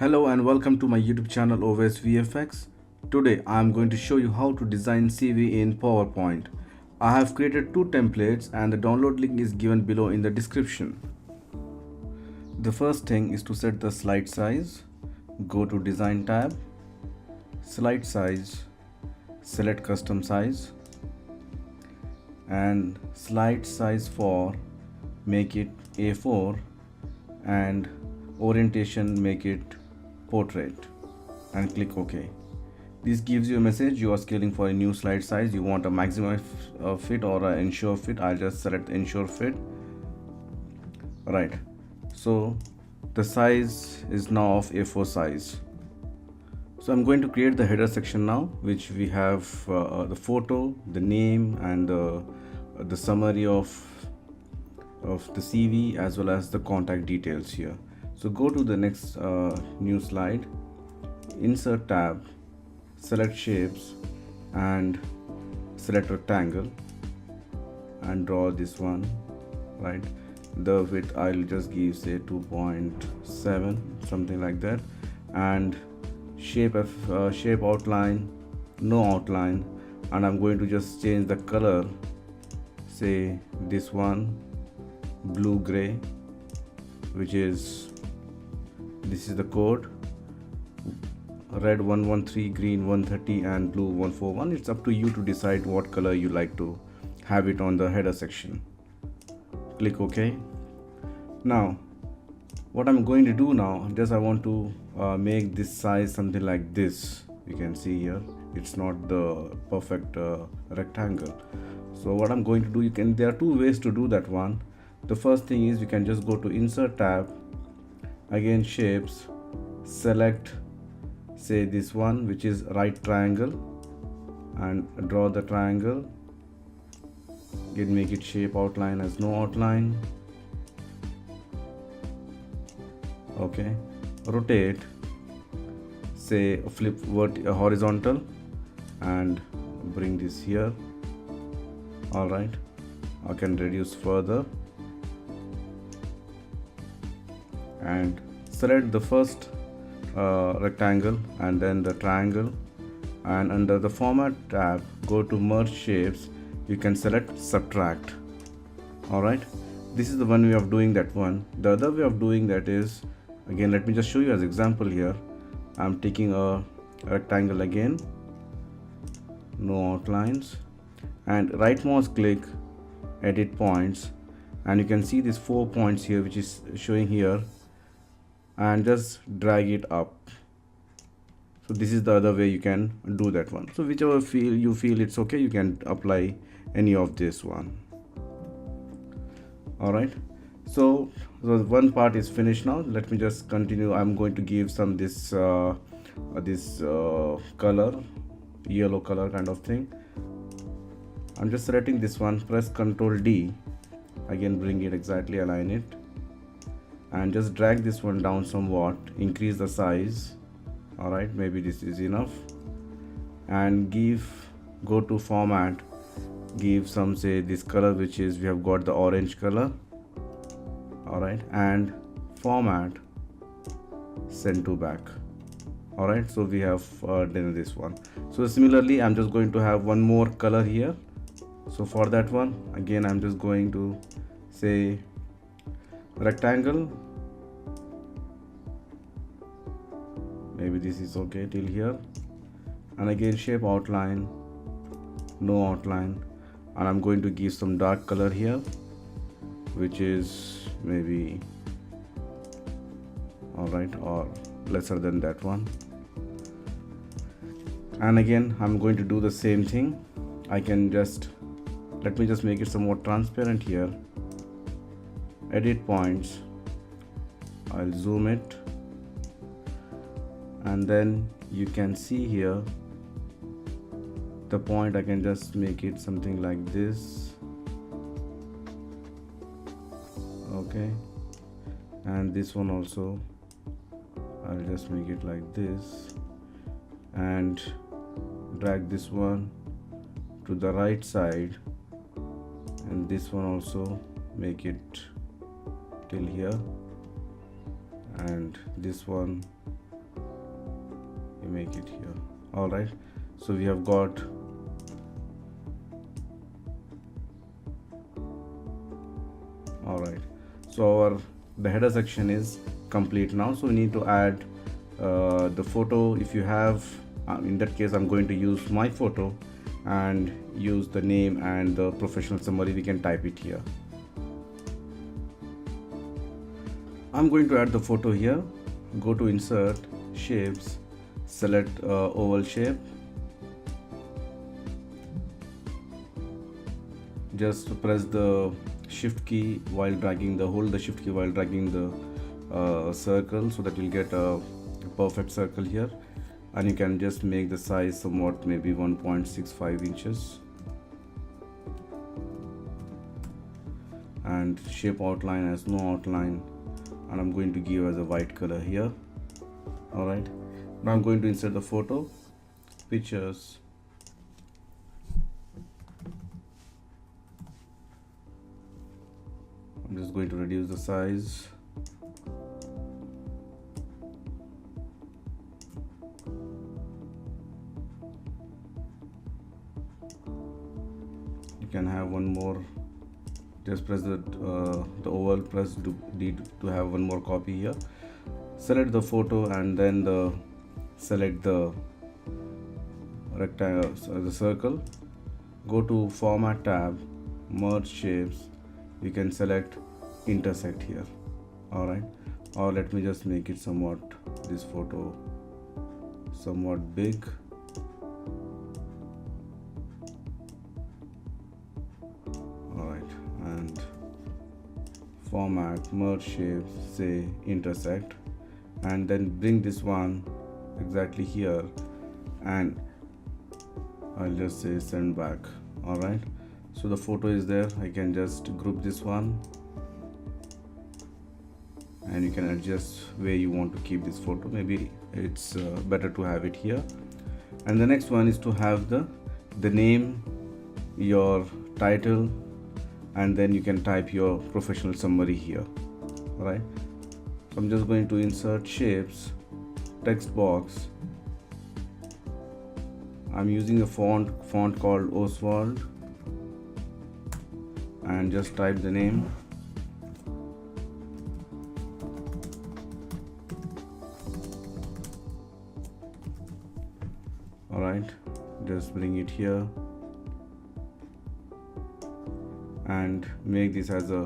Hello and welcome to my YouTube channel OVS VFX. Today I am going to show you how to design CV in PowerPoint. I have created two templates and the download link is given below in the description. The first thing is to set the slide size. Go to Design tab, Slide Size, select Custom Size and slide size for make it A4 and orientation make it portrait and click OK. This gives you a message you are scaling for a new slide size. You want a maximum fit or an ensure fit. I'll just select ensure fit. Right, so the size is now of A4 size. So I'm going to create the header section now, which we have the photo, the name and the summary of the CV as well as the contact details here. So go to the next new slide, insert tab, select shapes and select rectangle and draw this one. Right, the width I'll just give say 2.7, something like that, and shape outline, no outline, and I'm going to just change the color, say this one blue gray, which is this is the code, red 113, green 130 and blue 141. It's up to you to decide what color you like to have it on the header section. Click OK. Now what I'm going to do now, just I want to make this size something like this. You can see here it's not the perfect rectangle. So what I'm going to do, there are two ways to do that one. The first thing is you can just go to insert tab, again shapes, select say this one which is right triangle and draw the triangle. Again make it shape outline as no outline. Okay, rotate, say flip horizontal and bring this here. All right, I can reduce further and select the first rectangle and then the triangle, and under the format tab go to merge shapes. You can select subtract. All right, this is the one way of doing that one. The other way of doing that is, again let me just show you as example here. I'm taking a rectangle again, no outlines, and right mouse click, edit points, and you can see these 4 points here which is showing here, and just drag it up. So this is the other way you can do that one. So whichever you feel it's okay, you can apply any of this one. All right, so the one part is finished now. Let me just continue. I'm going to give some this color, yellow color kind of thing. I'm just selecting this one, press Ctrl D, again bring it exactly, align it, and just drag this one down somewhat, increase the size. All right, maybe this is enough, and go to format, give some say this color which is we have got the orange color. All right, and format, send to back. All right, so we have done this one. So similarly I'm just going to have one more color here. So for that one, again I'm just going to say rectangle, maybe this is okay till here, and again shape outline, no outline, and I'm going to give some dark color here which is maybe all right or lesser than that one. And again I'm going to do the same thing. I can just let me just make it somewhat transparent here, edit points, I'll zoom it, and then you can see here the point. I can just make it something like this. Okay, and this one also I'll just make it like this and drag this one to the right side, and this one also make it till here, and this one make it here. All right, so we have got all right, so the header section is complete now. So we need to add the photo. If you have in that case, I'm going to use my photo and use the name and the professional summary. We can type it here. I'm going to add the photo here. Go to insert shapes, select oval shape. Just press the shift key while dragging hold the shift key while dragging the circle, so that you'll get a perfect circle here. And you can just make the size somewhat, maybe 1.65 inches, and shape outline as no outline, and I'm going to give as a white color here. All right, now I'm going to insert the photo, pictures, I'm just going to reduce the size. You can have one more. Just press the oval, press D to have one more copy here. Select the photo and then select the rectangle, the circle. Go to Format tab, Merge Shapes. You can select Intersect here. All right, or let me just make it somewhat, this photo somewhat big. And Format, Merge Shapes, say Intersect, and then bring this one exactly here, and I'll just say Send Back. All right, so the photo is there. I can just group this one, and you can adjust where you want to keep this photo. Maybe it's better to have it here. And the next one is to have the name, your title, and then you can type your professional summary here. All right, so I'm just going to insert shapes, text box. I'm using a font called Oswald, and just type the name. All right, just bring it here and make this as a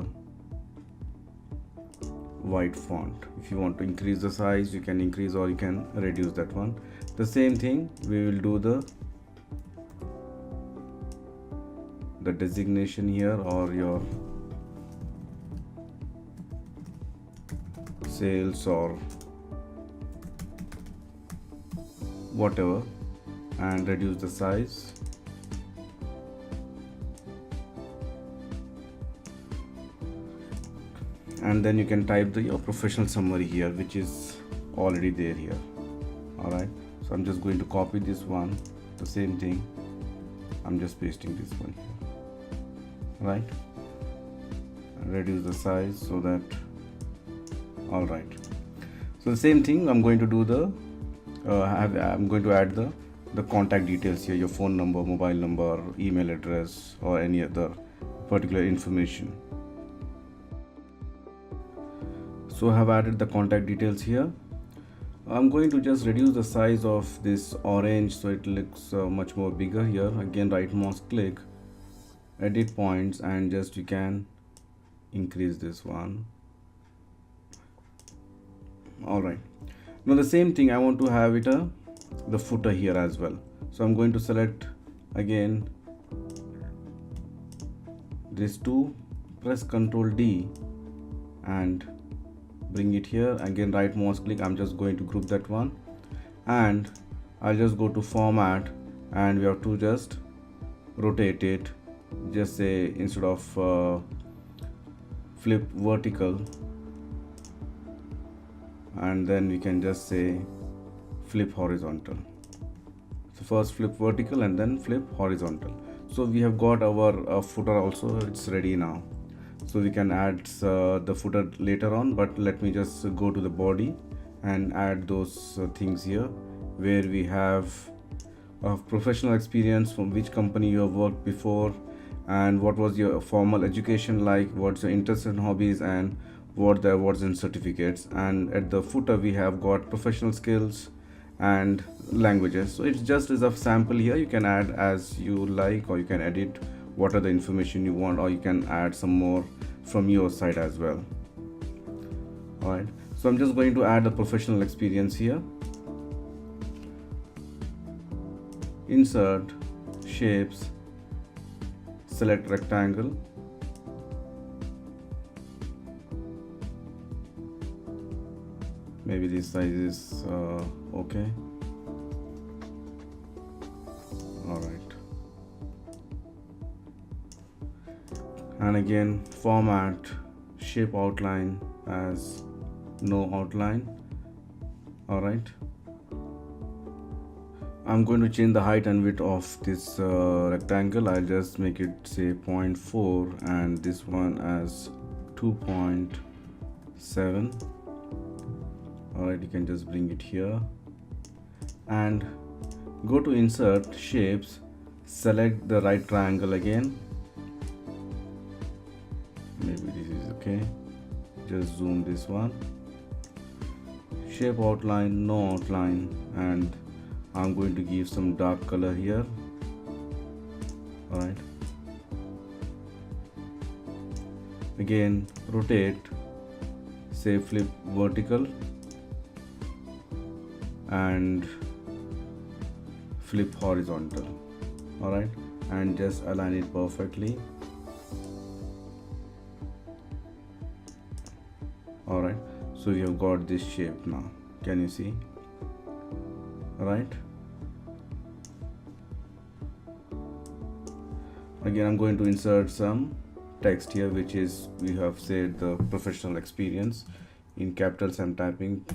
white font. If you want to increase the size, you can increase, or you can reduce that one. The same thing we will do the designation here, or your sales or whatever, and reduce the size. And then you can type your professional summary here, which is already there here. All right, so I'm just going to copy this one, the same thing. I'm just pasting this one here. Right, and reduce the size so that. All right, so the same thing I'm going to do I'm going to add the contact details here, your phone number, mobile number, email address, or any other particular information. So I have added the contact details here. I'm going to just reduce the size of this orange so it looks much more bigger here. Again, right mouse click, edit points, and just you can increase this one. All right, now the same thing I want to have it the footer here as well. So I'm going to select again these two, press Ctrl D and bring it here. Again, right mouse click, I'm just going to group that one, and I'll just go to Format, and we have to just rotate it. Just say, instead of flip vertical, and then we can just say flip horizontal. So first flip vertical and then flip horizontal. So we have got our footer also, it's ready now. So we can add the footer later on, but let me just go to the body and add those things here. where we have professional experience, from which company you have worked before, and what was your formal education like, what's your interests and hobbies, and what the awards and certificates. And at the footer we have got professional skills and languages. So it's just as a sample here. You can add as you like, or you can edit what are the information you want, or you can add some more from your side as well. All right, so I'm just going to add the professional experience here. Insert, shapes, select rectangle, maybe this size is okay. All right, and again format, shape outline as no outline. All right, I'm going to change the height and width of this rectangle. I'll just make it say 0.4 and this one as 2.7. Alright, you can just bring it here and go to insert, shapes, select the right triangle again. Maybe this is okay. Just zoom this one. Shape outline, no outline, and I'm going to give some dark color here. Alright, again rotate, say flip vertical and flip horizontal. Alright, and just align it perfectly. Alright, so we have got this shape now. Can you see? Alright, again I'm going to insert some text here, which is, we have said the professional experience. In capitals I'm typing.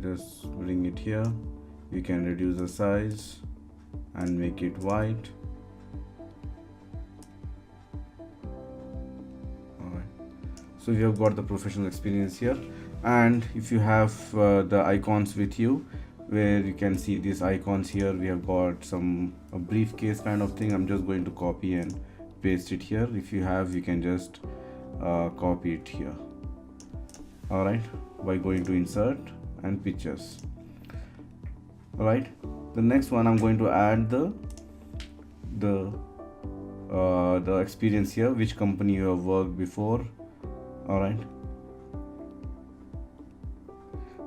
Just bring it here. You can reduce the size and make it white. Alright, so you have got the professional experience here. And if you have the icons with you, where you can see these icons here, we have got a briefcase kind of thing. I'm just going to copy and paste it here. If you have, you can just copy it here. Alright, by going to insert and pictures. Alright, the next one I'm going to add the experience here, which company you have worked before. Alright,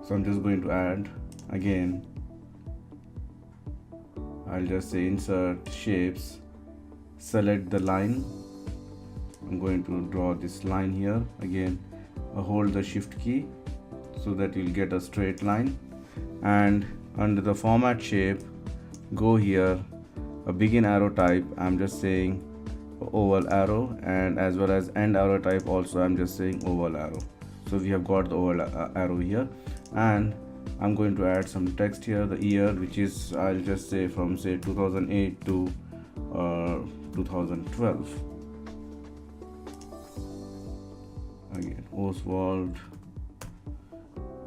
so I'm just going to add again. I'll just say insert, shapes, select the line. I'm going to draw this line here. Again, hold the shift key so that you'll get a straight line, and under the format shape, go here, a begin arrow type, I'm just saying oval arrow, and as well as end arrow type also I'm just saying oval arrow. So we have got the oval arrow here, and I'm going to add some text here, the year, which is, I'll just say from say 2008 to 2012. Again, Oswald,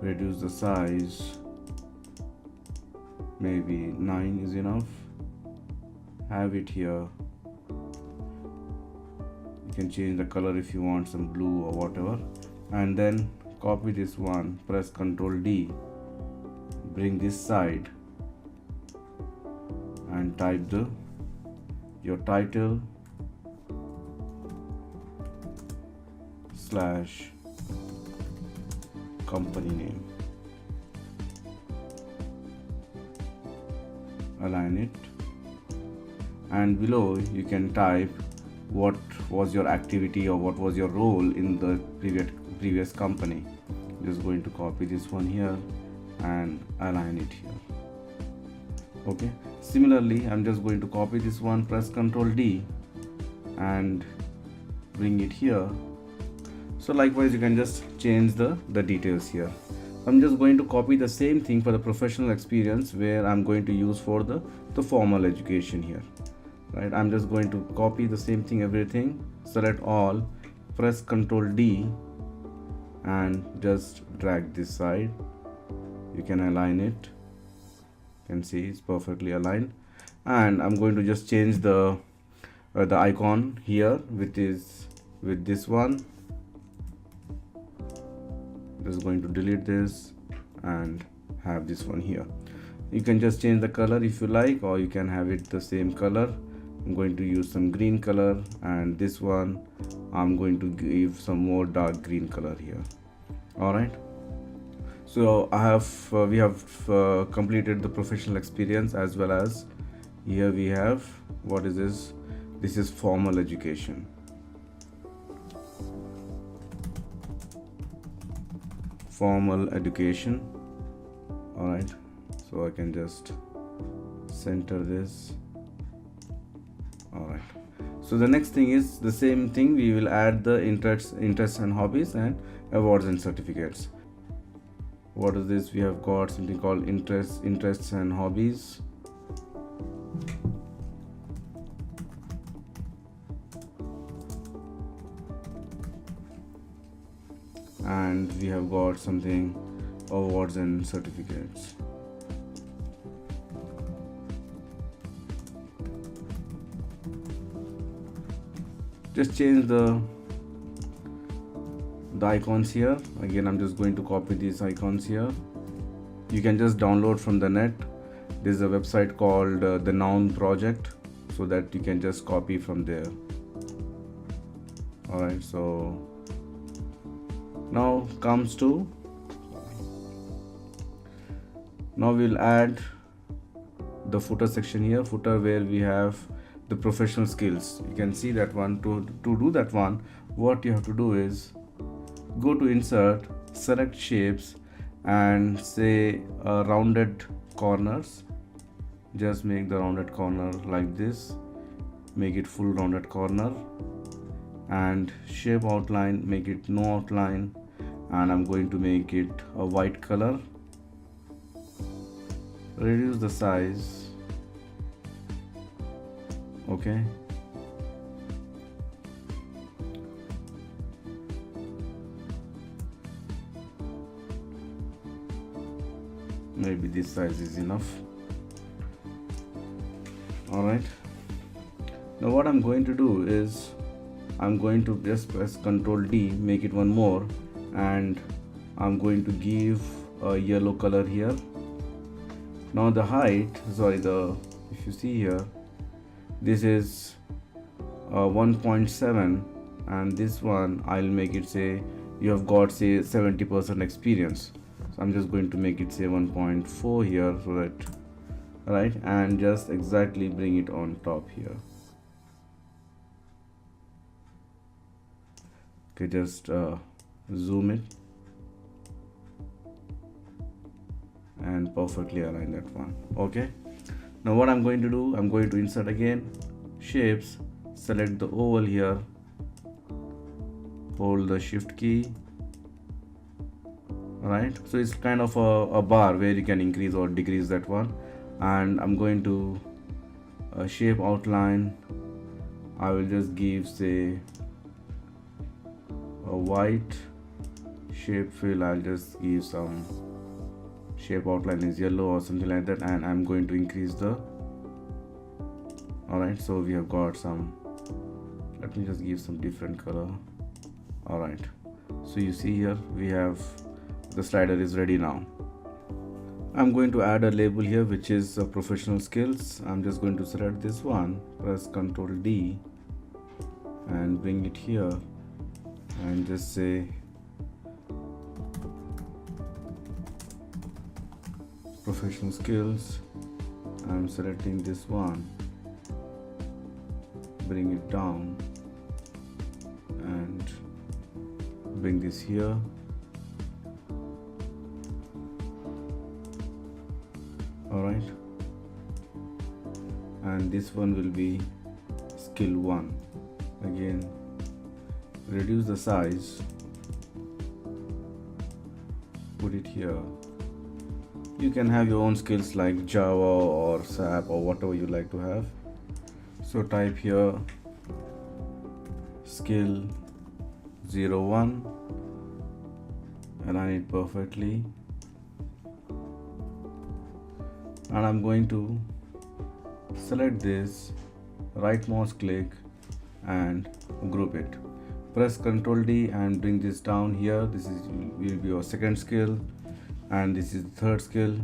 reduce the size, maybe 9 is enough. Have it here. You can change the color if you want some blue or whatever, and then copy this one, press Ctrl D, bring this side and type your title / company name. Align it, and below you can type what was your activity or what was your role in the previous company. Just going to copy this one here and align it here. Okay, similarly I'm just going to copy this one, press Ctrl D and bring it here. So likewise you can just change the details here. I'm just going to copy the same thing for the professional experience where I'm going to use for the formal education here, right? I'm just going to copy the same thing, everything, select all, press Ctrl D and just drag this side. You can align it, you can see it's perfectly aligned. And I'm going to just change the icon here with this one. Just going to delete this and have this one here. You can just change the color if you like, or you can have it the same color. I'm going to use some green color, and this one I'm going to give some more dark green color here. All right, so we have completed the professional experience, as well as here we have, what is this? This is formal education. Formal education. All right, so I can just center this. All right, so the next thing is the same thing. We will add the interests and hobbies and awards and certificates. What is this? We have got something called interests and hobbies. And we have got something awards and certificates. Just change the icons here. Again, I'm just going to copy these icons here. You can just download from the net. There's a website called the Noun Project, so that you can just copy from there. All right, so now we'll add the footer section here, footer where we have the professional skills. You can see that one. To do that one, what you have to do is go to insert, select shapes, and say rounded corners. Just make the rounded corner like this, make it full rounded corner, and shape outline, make it no outline, and I'm going to make it a white color. Reduce the size. Okay, maybe this size is enough. All right, now what I'm going to do is I'm going to just press Ctrl D, make it one more, and I'm going to give a yellow color here. Now the height, if you see here, this is 1.7, and this one I'll make it, say you have got, say, 70% experience, so I'm just going to make it, say, 1.4 here, so that, right, and just exactly bring it on top here. Okay, just zoom it and perfectly align that one. Okay, now what I'm going to do, I'm going to insert again, shapes, select the oval here, hold the shift key. Right, so it's kind of a bar where you can increase or decrease that one. And I'm going to shape outline. I will just give, say, a white. Shape fill, I'll just give some shape outline is yellow or something like that, and I'm going to increase the. All right, so we have got some, let me just give some different color. All right, so you see here we have the slider is ready now. I'm going to add a label here, which is professional skills. I'm just going to select this one, press Ctrl D and bring it here, and just say professional skills. I'm selecting this one, bring it down and bring this here. All right, and this one will be skill 1. Again, reduce the size put it here. You can have your own skills like Java or SAP or whatever you like to have. So type here skill 01, align it perfectly, and I'm going to select this, right mouse click and group it. Press Ctrl D and bring this down here. This will be your second skill, and this is the third skill,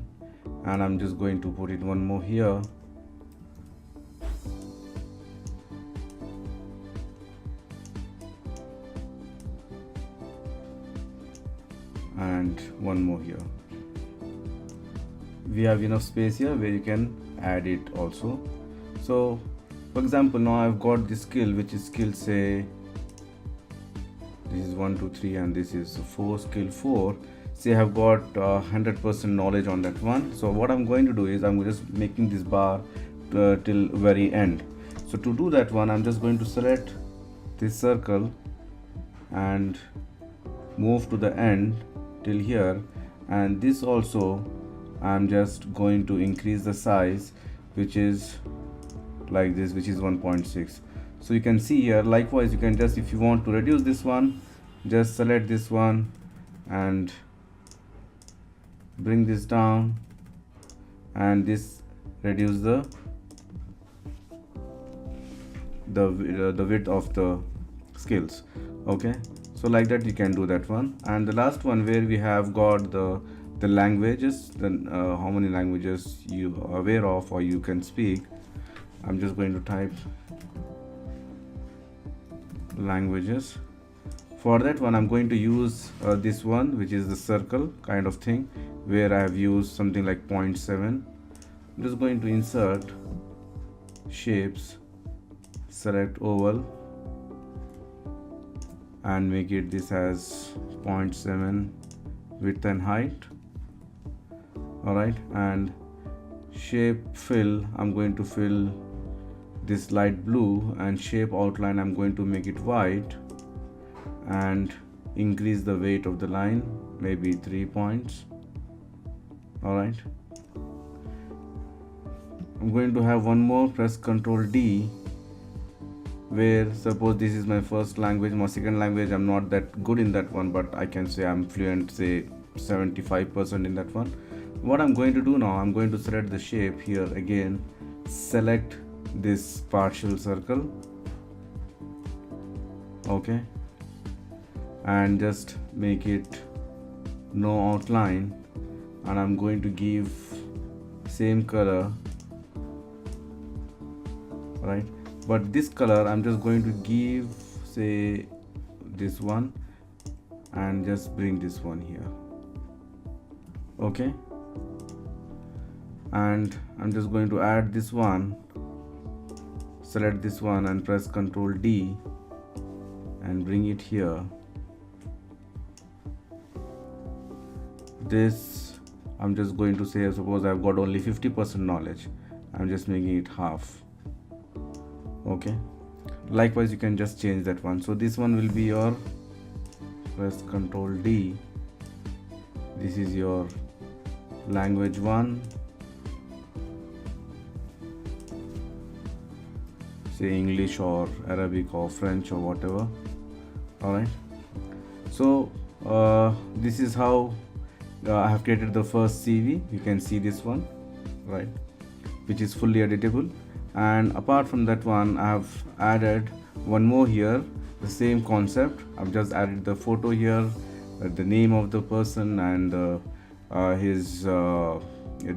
and I'm just going to put it one more here. And one more here. We have enough space here where you can add it also. So for example, now I've got this skill, which is skill, say this is 1 2 3 and this is 4, skill 4. Say I've got 100% knowledge on that one. So what I'm going to do is I'm just making this bar till very end. So to do that one, I'm just going to select this circle and move to the end till here, and this also I'm just going to increase the size, which is like this, which is 1.6. So you can see here, likewise you can just, if you want to reduce this one, just select this one and bring this down, and this reduce the width of the skills. Okay, so like that you can do that one. And the last one, where we have got the languages, then how many languages you are aware of or you can speak. I'm just going to type languages. For that one, I'm going to use this one, which is the circle kind of thing, where I have used something like 0.7. I'm just going to insert shapes, select oval and make it this as 0.7 width and height. Alright, and shape fill, I'm going to fill this light blue, and shape outline I'm going to make it white and increase the weight of the line, maybe 3 points. Alright, I'm going to have one more, press Ctrl D, where suppose this is my first language, my second language I'm not that good in that one, but I can say I'm fluent, say 75% in that one. What I'm going to do now, I'm going to select the shape here again, select this partial circle, okay, and just make it no outline, and I'm going to give same color, right, but this color I'm just going to give, say this one, and just bring this one here. Okay, and I'm just going to add this one, select this one and press Ctrl D and bring it here. This I'm just going to say, suppose I've got only 50% knowledge, I'm just making it half. Okay, likewise you can just change that one. So this one will be your, press Ctrl D, this is your language 1, say English or Arabic or French or whatever. Alright, so this is how I have created the first CV. You can see this one, right, which is fully editable. And apart from that one, I have added one more here, the same concept. I've just added the photo here, the name of the person, and his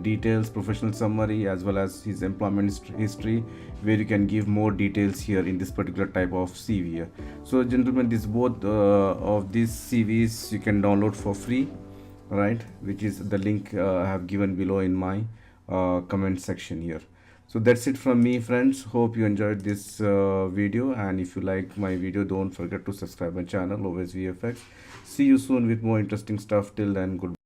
details, professional summary, as well as his employment history, where you can give more details here in this particular type of CV here. So gentlemen, this both of these CVs you can download for free, right, which is the link I have given below in my comment section here. So that's it from me, friends. Hope you enjoyed this video, and if you like my video, don't forget to subscribe my channel, Always VFX. See you soon with more interesting stuff. Till then, goodbye.